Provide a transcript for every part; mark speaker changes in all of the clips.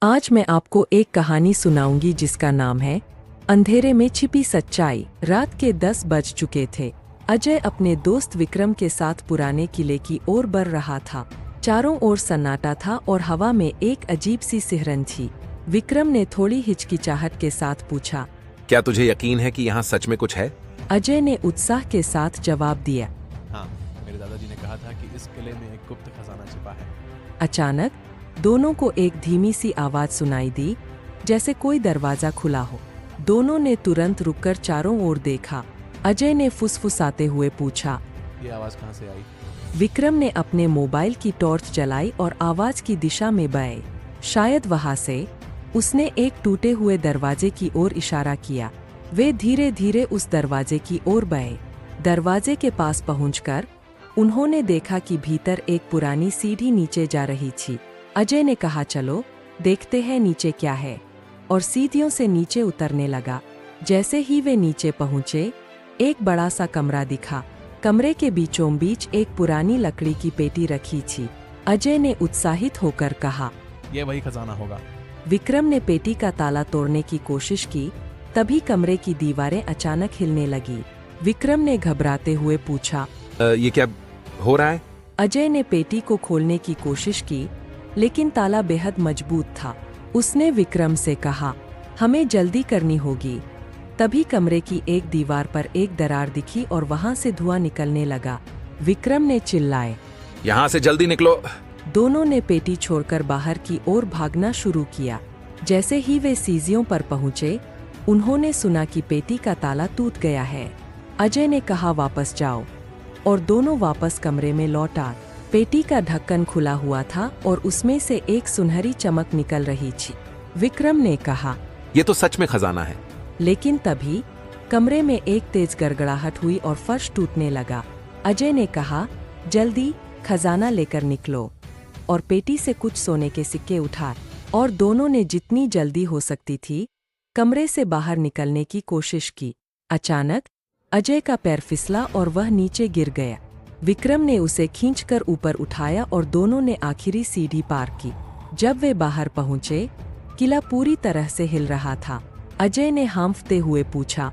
Speaker 1: आज मैं आपको एक कहानी सुनाऊंगी जिसका नाम है अंधेरे में छिपी सच्चाई। रात के 10 बज चुके थे। अजय अपने दोस्त विक्रम के साथ पुराने किले की ओर बढ़ रहा था। चारों ओर सन्नाटा था और हवा में एक अजीब सी सिहरन थी। विक्रम ने थोड़ी हिचकिचाहट के साथ पूछा,
Speaker 2: क्या तुझे यकीन है कि यहाँ सच में कुछ है?
Speaker 1: अजय ने उत्साह के साथ जवाब दिया।
Speaker 3: हाँ, मेरे दादाजी ने कहा था कि इस किले में एक गुप्त खजाना छिपा है।
Speaker 1: अचानक दोनों को एक धीमी सी आवाज सुनाई दी, जैसे कोई दरवाजा खुला हो। दोनों ने तुरंत रुककर चारों ओर देखा। अजय ने फुसफुसाते हुए पूछा,
Speaker 3: ये आवाज कहाँ से आई?
Speaker 1: विक्रम ने अपने मोबाइल की टॉर्च जलाई और आवाज की दिशा में बहे। शायद वहां से। उसने एक टूटे हुए दरवाजे की ओर इशारा किया। वे धीरे धीरे उस दरवाजे की ओर बढ़े। दरवाजे के पास पहुंचकर उन्होंने देखा कि भीतर एक पुरानी सीढ़ी नीचे जा रही थी। अजय ने कहा, चलो देखते हैं नीचे क्या है, और सीढ़ियों से नीचे उतरने लगा। जैसे ही वे नीचे पहुंचे, एक बड़ा सा कमरा दिखा। कमरे के बीचों बीच एक पुरानी लकड़ी की पेटी रखी थी। अजय ने उत्साहित होकर कहा,
Speaker 3: ये वही खजाना होगा।
Speaker 1: विक्रम ने पेटी का ताला तोड़ने की कोशिश की। तभी कमरे की दीवारें अचानक हिलने लगी। विक्रम ने घबराते हुए पूछा,
Speaker 2: ये क्या हो रहा है?
Speaker 1: अजय ने पेटी को खोलने की कोशिश की, लेकिन ताला बेहद मजबूत था। उसने विक्रम से कहा, हमें जल्दी करनी होगी। तभी कमरे की एक दीवार पर एक दरार दिखी और वहां से धुआं निकलने लगा। विक्रम ने चिल्लाए,
Speaker 2: यहाँ से जल्दी निकलो।
Speaker 1: दोनों ने पेटी छोड़कर बाहर की ओर भागना शुरू किया। जैसे ही वे सीढ़ियों पर पहुंचे, उन्होंने सुना कि पेटी का ताला टूट गया है। अजय ने कहा, वापस जाओ, और दोनों वापस कमरे में लौट आए। पेटी का ढक्कन खुला हुआ था और उसमें से एक सुनहरी चमक निकल रही थी। विक्रम ने कहा,
Speaker 2: ये तो सच में खजाना है।
Speaker 1: लेकिन तभी कमरे में एक तेज गड़गड़ाहट हुई और फर्श टूटने लगा। अजय ने कहा, जल्दी खजाना लेकर निकलो, और पेटी से कुछ सोने के सिक्के उठाए। और दोनों ने जितनी जल्दी हो सकती थी कमरे से बाहर निकलने की कोशिश की। अचानक अजय का पैर फिसला और वह नीचे गिर गया। विक्रम ने उसे खींचकर ऊपर उठाया और दोनों ने आखिरी सीढ़ी पार की। जब वे बाहर पहुंचे, किला पूरी तरह से हिल रहा था। अजय ने हांफते हुए पूछा,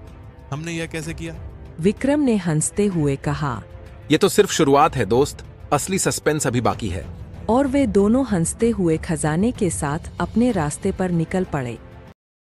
Speaker 3: हमने यह कैसे किया?
Speaker 1: विक्रम ने हंसते हुए कहा,
Speaker 2: ये तो सिर्फ शुरुआत है दोस्त, असली सस्पेंस अभी बाकी है।
Speaker 1: और वे दोनों हंसते हुए खजाने के साथ अपने रास्ते पर निकल पड़े।